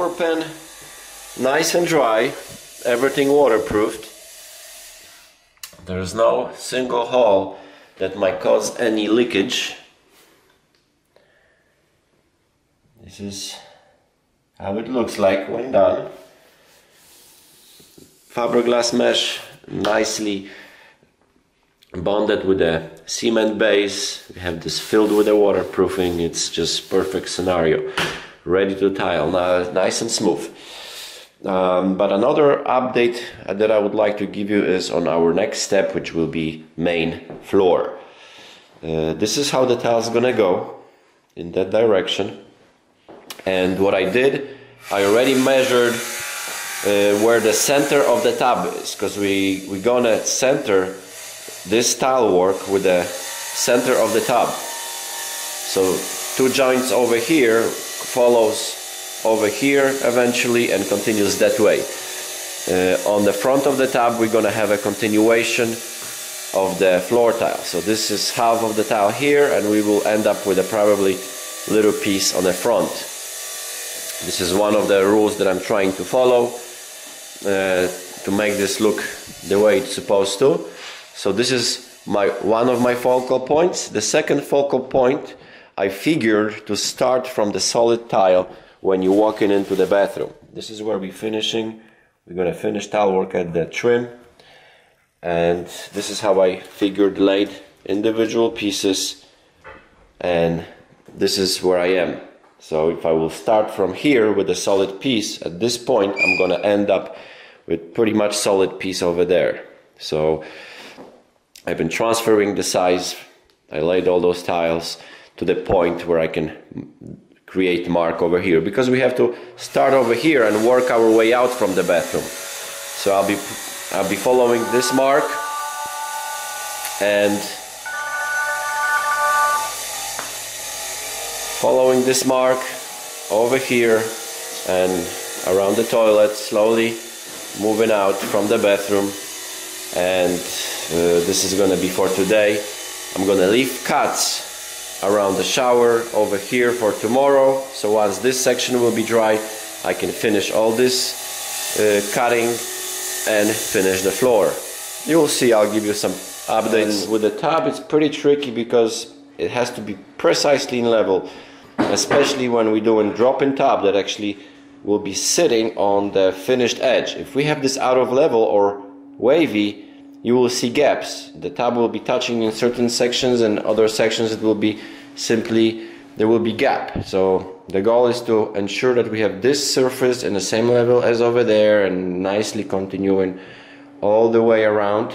cover pen nice and dry, everything waterproofed. There is no single hole that might cause any leakage. This is how it looks like when done. Fiberglass mesh nicely bonded with a cement base. We have this filled with the waterproofing. It's just perfect scenario, ready to tile, now nice and smooth. But another update that I would like to give you is on our next step, which will be main floor. This is how the tile is gonna go, in that direction. And what I did, I already measured where the center of the tub is, because we're gonna center this tile work with the center of the tub. So 2 joints over here follows over here eventually and continues that way. On the front of the tub we're gonna have a continuation of the floor tile. So this is half of the tile here, and we will end up with a probably little piece on the front. This is one of the rules that I'm trying to follow to make this look the way it's supposed to. So this is one of my focal points. The second focal point, I figured to start from the solid tile when you're walking into the bathroom. This is where we're finishing. We're gonna finish tile work at the trim, and this is how I figured laid individual pieces, and this is where I am. So if I will start from here with a solid piece, at this point I'm gonna end up with pretty much solid piece over there. So I've been transferring the size. I laid all those tiles to the point where I can create mark over here, because we have to start over here and work our way out from the bathroom. So I'll be following this mark and following this mark over here and around the toilet, slowly moving out from the bathroom. And this is gonna be for today. I'm gonna leave cuts around the shower over here for tomorrow, so once this section will be dry I can finish all this cutting and finish the floor. You will see, I'll give you some updates. And with the tub it's pretty tricky because it has to be precisely in level, especially when we're doing drop-in tub that actually will be sitting on the finished edge. If we have this out of level or wavy, you will see gaps. The tub will be touching in certain sections, and other sections it will be simply, there will be gap. So the goal is to ensure that we have this surface in the same level as over there and nicely continuing all the way around.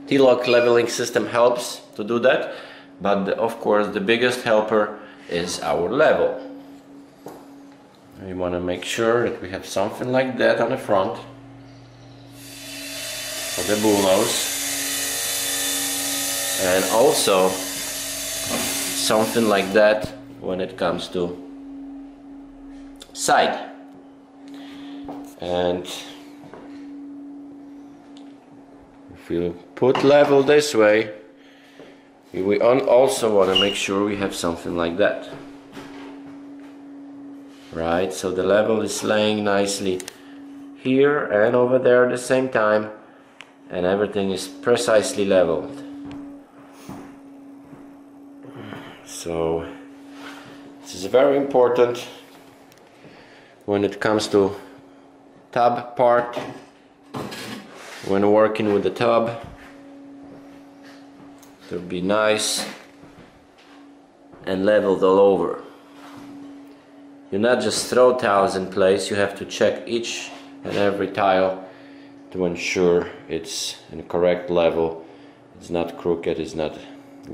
T-lock leveling system helps to do that, but of course the biggest helper is our level. We want to make sure that we have something like that on the front for the bullnose, and also something like that when it comes to side. And if we put level this way, we also want to make sure we have something like that, right? So the level is laying nicely here and over there at the same time, and everything is precisely leveled. So this is very important when it comes to tub part, when working with the tub, to be nice and leveled all over. You not just throw tiles in place, you have to check each and every tile to ensure it's in the correct level, it's not crooked, it's not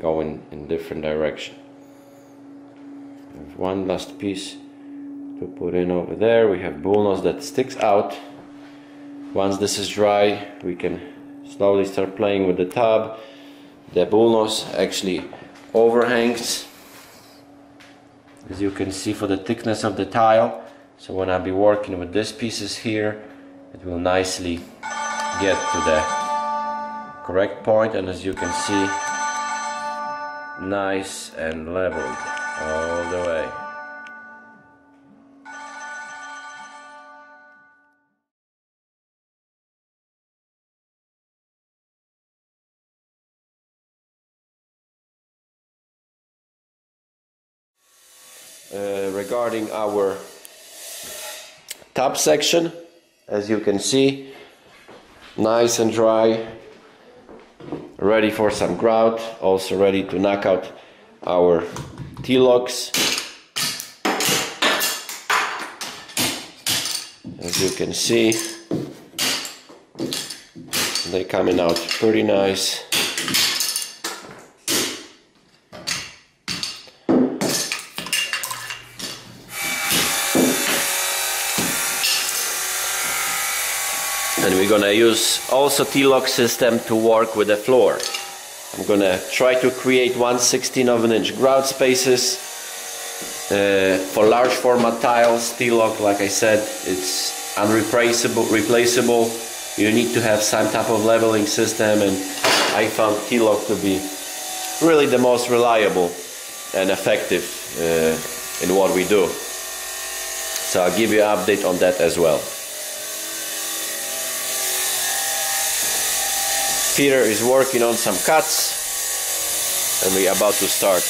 going in different direction. There's one last piece to put in over there. We have bullnose that sticks out. Once this is dry, we can slowly start playing with the tub. The bullnose actually overhangs, as you can see, for the thickness of the tile. So when I'll be working with these pieces here, it will nicely get to the correct point, and as you can see, nice and leveled all the way. regarding our top section. As you can see, nice and dry, ready for some grout, also ready to knock out our T-locks. As you can see, they're coming out pretty nice. And we're gonna use also T-lock system to work with the floor. I'm gonna try to create 1/16 of an inch grout spaces. For large format tiles, T-lock, like I said, it's replaceable. You need to have some type of leveling system, and I found T-lock to be really the most reliable and effective in what we do. So I'll give you an update on that as well. Peter is working on some cuts, and we're about to start.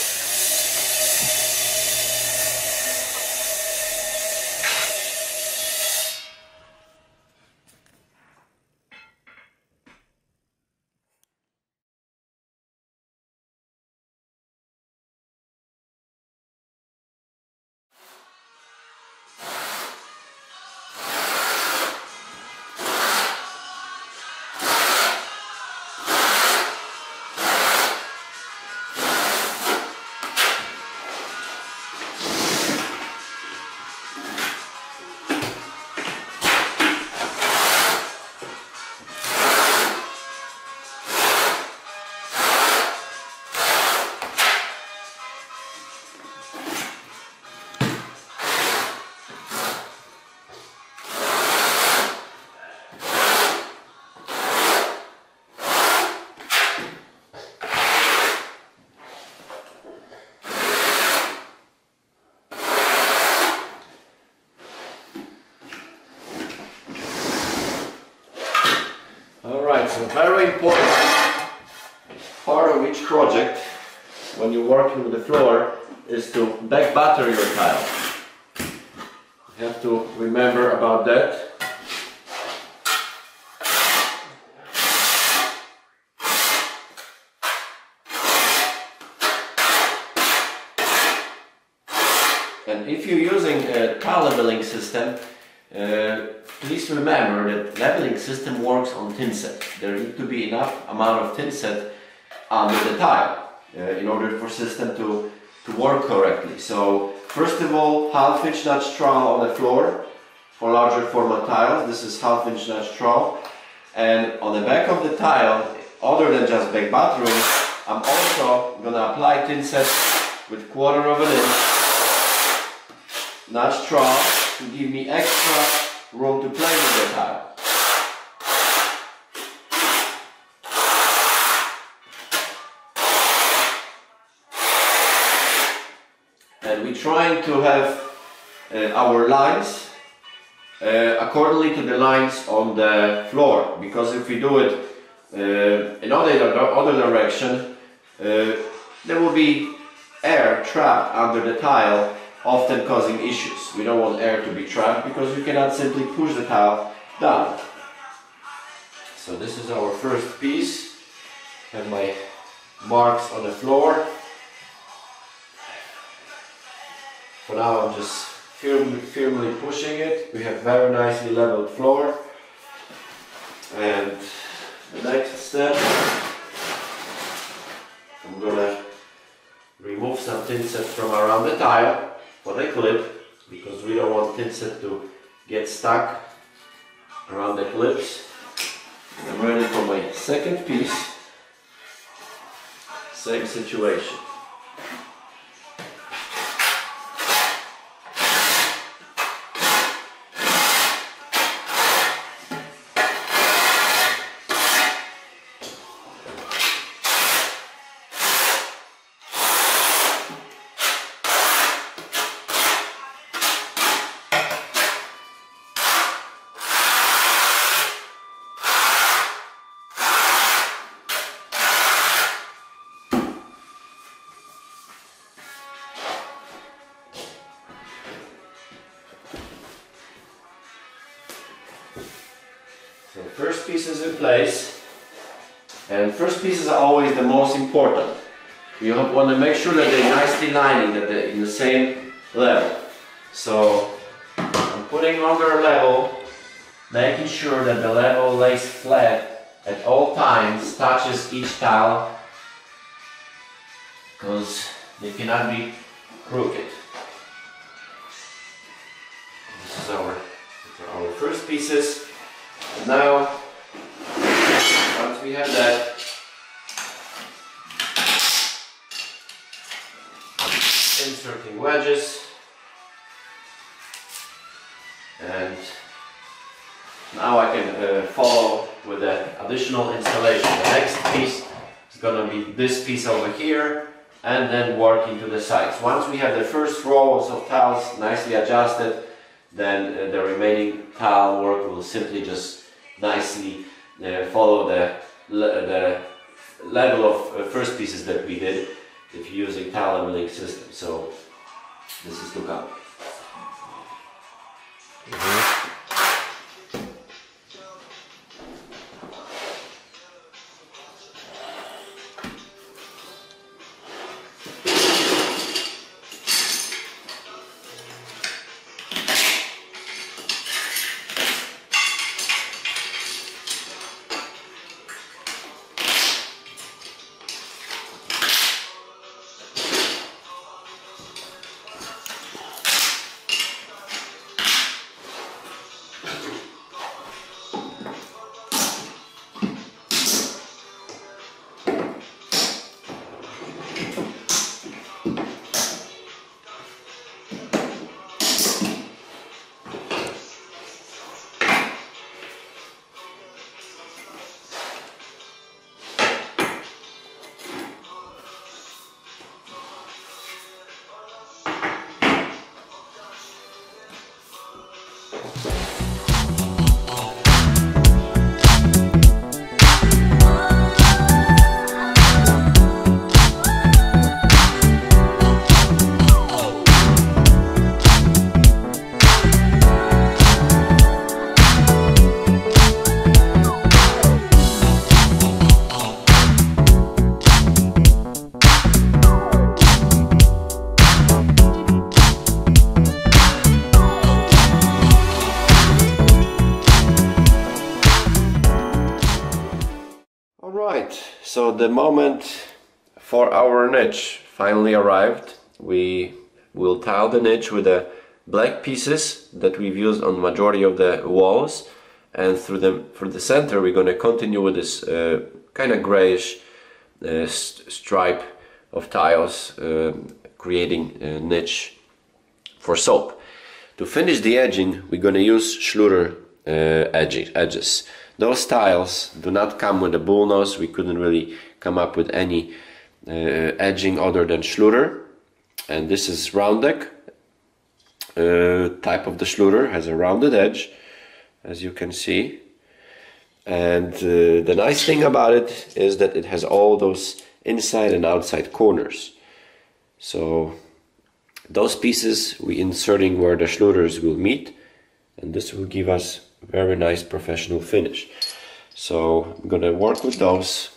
Alright, so very important part of each project when you're working with the floor is to back batter your tile. You have to remember about that. And if you're using a tile leveling system, please remember that leveling system works on thin set. There needs to be enough amount of thin set under the tile in order for system to work correctly. So first of all, half-inch notch trowel on the floor for larger format tiles. This is half-inch notch trowel, and on the back of the tile, other than just back battering, I'm also gonna apply thin set with 1/4 of an inch notch trowel to give me extra room to play with the tile. And we're trying to have our lines accordingly to the lines on the floor, because if we do it in other direction, there will be air trapped under the tile, often causing issues. We don't want air to be trapped because you cannot simply push the tile down. So this is our first piece. Have my marks on the floor. For now I'm just firmly pushing it. We have very nicely leveled floor. And the next step, I'm gonna remove some thin set from around the tile for the clip, because we don't want thin set to get stuck around the clips. I'm ready for my second piece. Same situation. So first piece is in place, and first pieces are always the most important. You want to make sure that they're nicely lining, that they're in the same level. So I'm putting under a level, making sure that the level lays flat at all times, touches each tile, because they cannot be crooked. This is our first pieces. Now, once we have that, I'm inserting wedges, and now I can follow with the additional installation. The next piece is going to be this piece over here, and then work into the sides. Once we have the first rows of tiles nicely adjusted, then the remaining tile work will simply just nicely follow the level of first pieces that we did if you're using tile milling system. So this is to come. So the moment for our niche finally arrived. We will tile the niche with the black pieces that we've used on majority of the walls, and for the center we're going to continue with this kind of grayish stripe of tiles, creating a niche for soap. To finish the edging, we're going to use Schluter edges. Those tiles do not come with a bullnose. We couldn't really come up with any edging other than Schluter. And this is Rounddeck type of the Schluter, has a rounded edge, as you can see. And the nice thing about it is that it has all those inside and outside corners. So those pieces we inserting where the Schluters will meet, and this will give us a very nice professional finish. So I'm gonna work with those.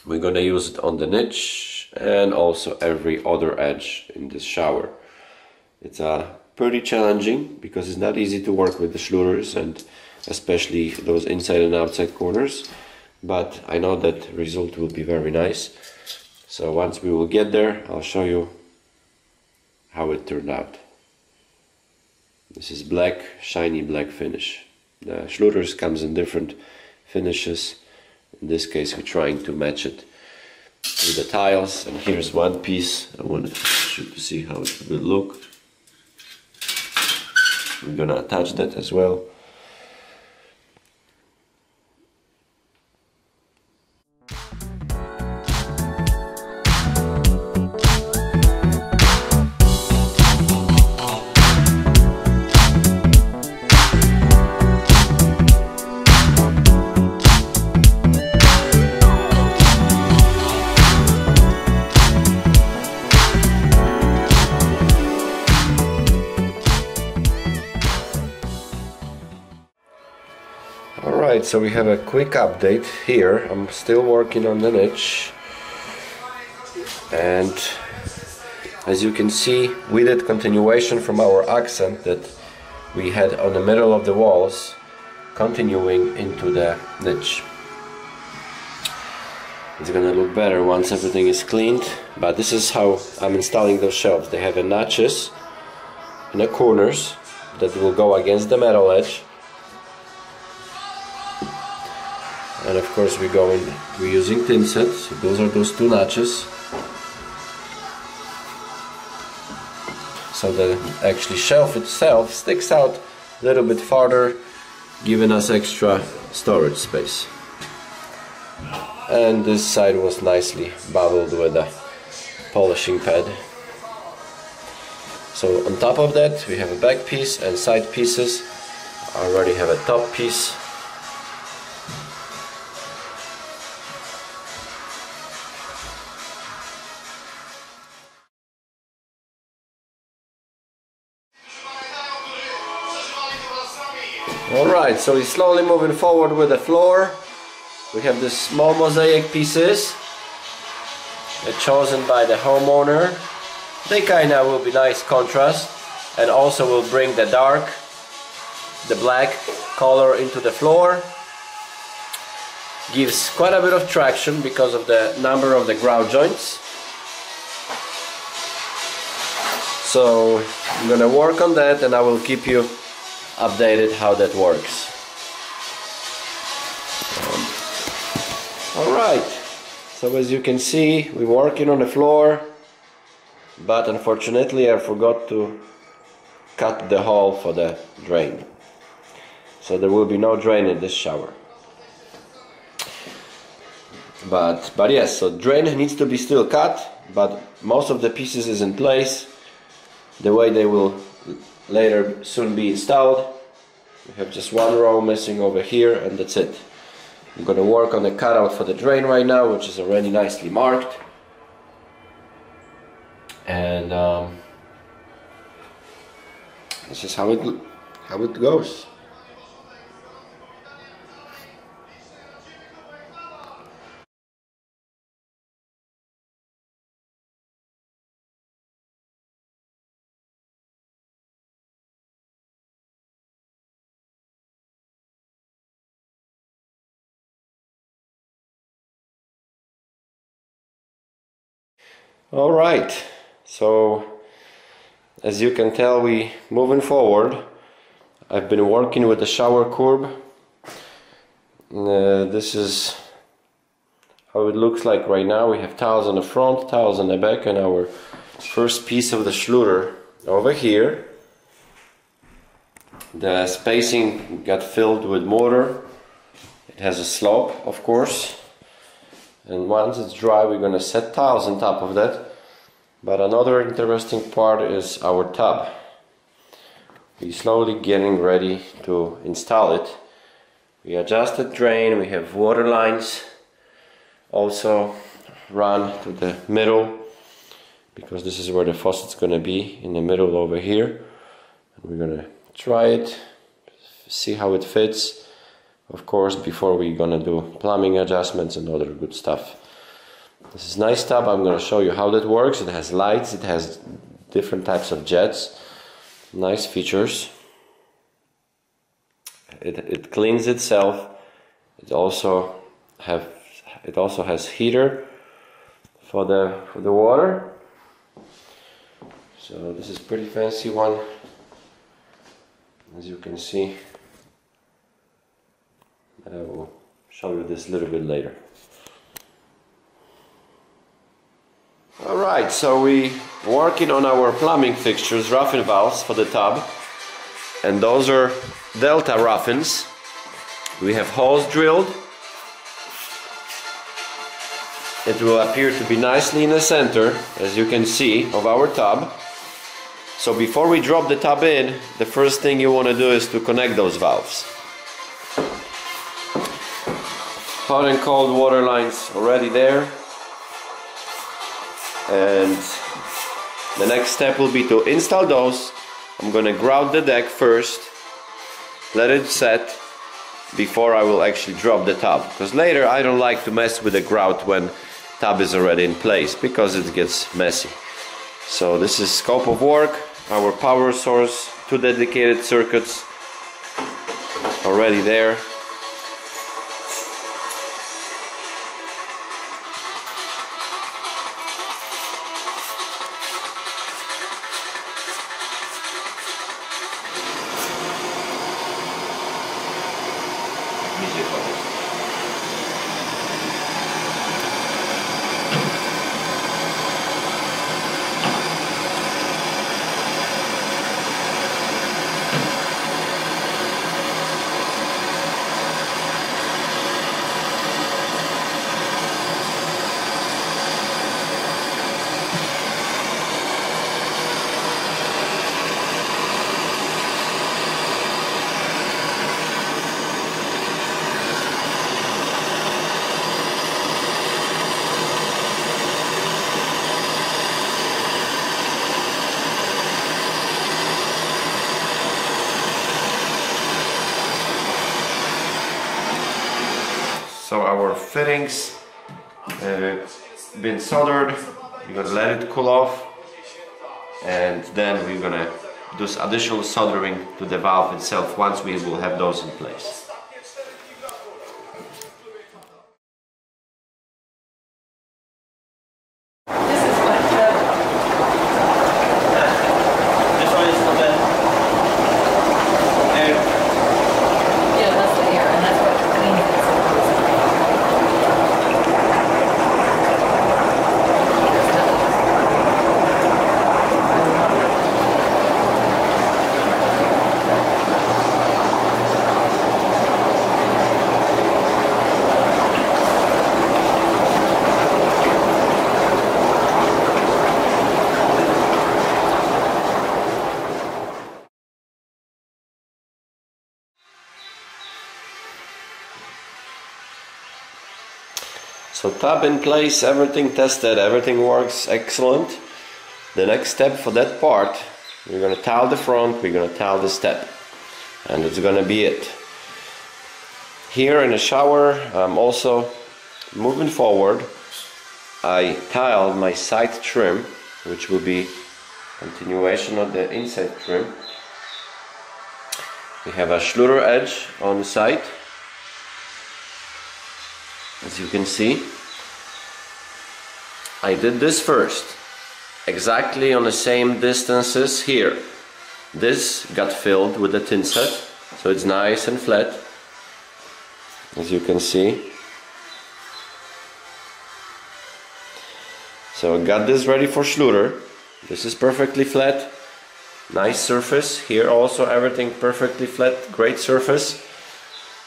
We're gonna use it on the niche and also every other edge in this shower. It's pretty challenging because it's not easy to work with the Schluters, and especially those inside and outside corners, but I know that the result will be very nice. So once we will get there, I'll show you how it turned out. This is black, shiny black finish. The Schluters comes in different finishes. In this case we're trying to match it with the tiles, and here's one piece I want to shoot to see how it will look. We're gonna attach that as well. Alright, so we have a quick update here. I'm still working on the niche, and as you can see, we did continuation from our accent that we had on the middle of the walls, continuing into the niche. It's gonna look better once everything is cleaned, but this is how I'm installing those shelves. They have notches in the corners that will go against the metal edge. And of course we're using tin set, so those are those two notches. So the actually shelf itself sticks out a little bit farther, giving us extra storage space. And this side was nicely bubbled with a polishing pad. So on top of that we have a back piece and side pieces. I already have a top piece. Alright, so we're slowly moving forward with the floor. We have these small mosaic pieces chosen by the homeowner. They kinda will be nice contrast and also will bring the black color into the floor. Gives quite a bit of traction because of the number of the grout joints. So I'm gonna work on that and I will keep you updated how that works. Alright, so as you can see, we're working on the floor, but unfortunately I forgot to cut the hole for the drain. So there will be no drain in this shower. But yes, so drain needs to be still cut, but most of the pieces is in place the way they will later soon be installed. We have just one row missing over here and that's it. I'm gonna work on the cutout for the drain right now, which is already nicely marked. And this is how it goes. Alright, so as you can tell, we moving forward. I've been working with the shower curb. This is how it looks like right now. We have tiles on the front, tiles on the back, and our first piece of the schluter over here. The spacing got filled with mortar. It has a slope, of course. And once it's dry, we're gonna set tiles on top of that. But another interesting part is our tub. We're slowly getting ready to install it. We adjusted drain, we have water lines also run to the middle, because this is where the faucet's gonna be, in the middle over here. And we're gonna try it, see how it fits. Of course, before we're gonna do plumbing adjustments and other good stuff. This is a nice tub. I'm gonna show you how that works. It has lights, it has different types of jets. Nice features. It cleans itself. It also has heater for the water. So this is pretty fancy one, as you can see. I will show you this a little bit later. Alright, so we working on our plumbing fixtures, roughen valves for the tub, and those are delta roughins. We have holes drilled. It will appear to be nicely in the center, as you can see, of our tub. So before we drop the tub in, the first thing you want to do is to connect those valves. Hot and cold water lines already there. And the next step will be to install those. I'm gonna grout the deck first, let it set, before I will actually drop the tub, because later I don't like to mess with the grout when tub is already in place, because it gets messy. So this is scope of work, our power source, 2 dedicated circuits already there. So our fittings been soldered. We're gonna let it cool off, and then we're gonna do additional soldering to the valve itself once we will have those in place. So tub in place, everything tested, everything works excellent. The next step for that part, we're gonna tile the front, we're gonna tile the step, and it's gonna be it. Here in the shower, I'm also moving forward. I tiled my side trim, which will be continuation of the inside trim. We have a Schluter edge on the side, as you can see. I did this first, exactly on the same distances here. This got filled with the tin set, so it's nice and flat, as you can see. So I got this ready for Schluter. This is perfectly flat, nice surface. Here also everything perfectly flat, great surface.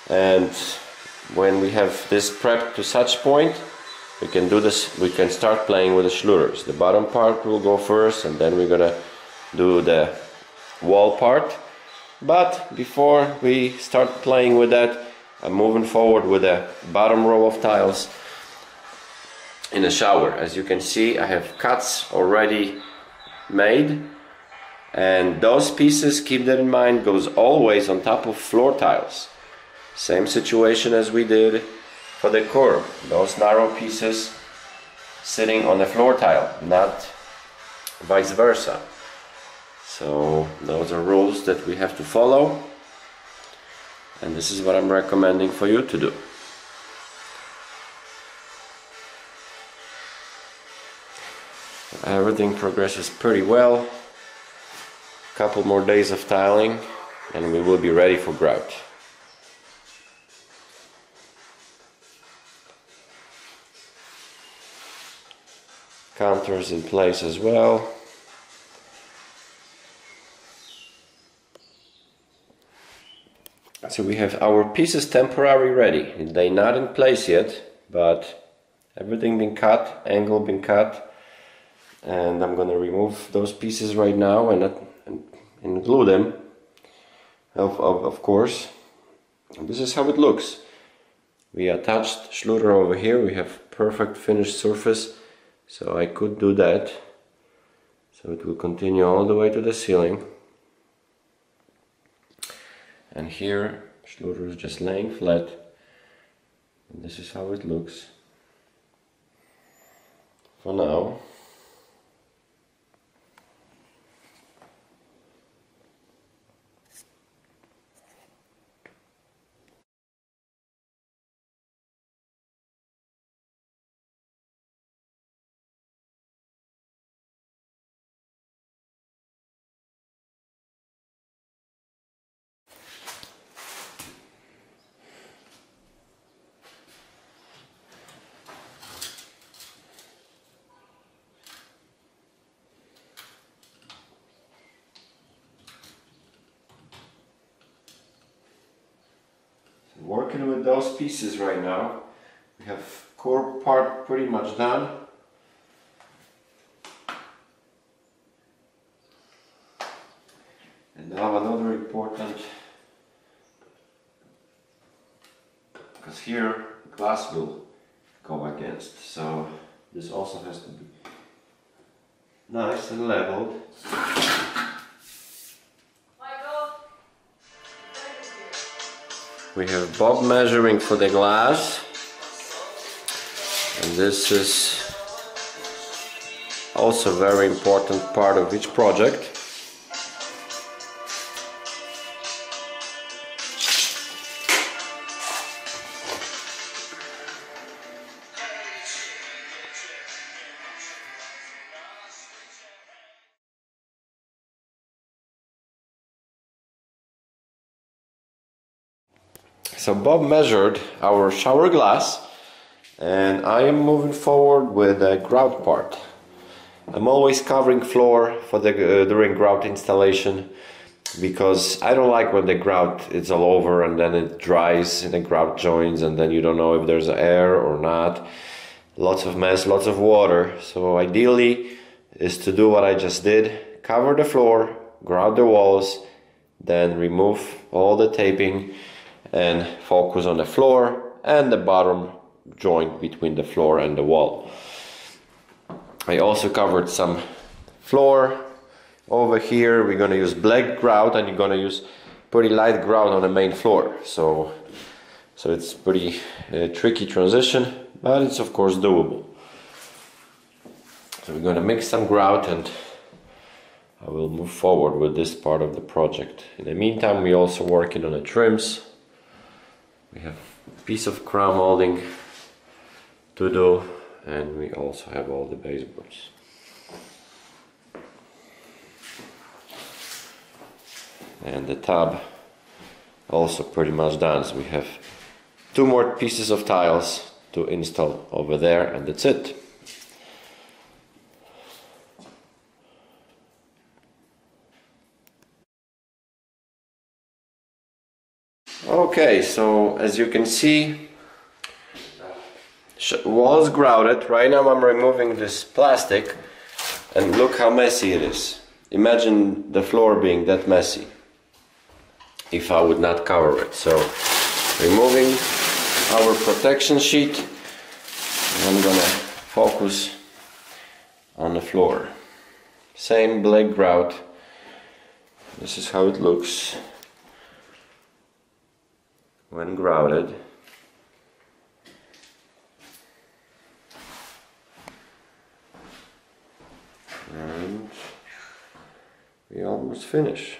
And when we have this prepped to such point, we can do this, we can start playing with the Schluters. The bottom part will go first, and then we're gonna do the wall part. But before we start playing with that, I'm moving forward with the bottom row of tiles in the shower. As you can see, I have cuts already made, and those pieces, keep that in mind, goes always on top of floor tiles. Same situation as we did for the curb. Those narrow pieces sitting on the floor tile, not vice versa. So those are rules that we have to follow, and this is what I'm recommending for you to do. Everything progresses pretty well. Couple more days of tiling and we will be ready for grout. Counters in place as well. So we have our pieces temporarily ready. They're not in place yet, but everything been cut, angle been cut, and I'm gonna remove those pieces right now and glue them, of course. And this is how it looks. We attached Schluter over here. We have perfect finished surface. So I could do that, so it will continue all the way to the ceiling. And here Schluter is just laying flat, and this is how it looks for now. Working with those pieces right now. We have core part pretty much done. And now another important, because here glass will go against, so this also has to be nice and leveled. We have Bob measuring for the glass, and this is also a very important part of each project. So Bob measured our shower glass, and I am moving forward with the grout part. I'm always covering floor for the during grout installation, because I don't like when the grout is all over and then it dries in the grout joints and then you don't know if there's air or not. Lots of mess, lots of water. So ideally is to do what I just did, cover the floor, grout the walls, then remove all the taping and focus on the floor and the bottom joint between the floor and the wall. I also covered some floor over here. We're gonna use black grout, and you're gonna use pretty light grout on the main floor. So it's pretty tricky transition, but it's of course doable. So we're gonna mix some grout, and I will move forward with this part of the project. In the meantime, we're also working on the trims. We have a piece of crown molding to do, and we also have all the baseboards. And the tub also pretty much done, so we have 2 more pieces of tiles to install over there, and that's it. Okay, so as you can see, walls grouted. Right now I'm removing this plastic, and look how messy it is. Imagine the floor being that messy if I would not cover it. So removing our protection sheet, I'm gonna focus on the floor. Same black grout. This is how it looks when grouted. And we almost finished.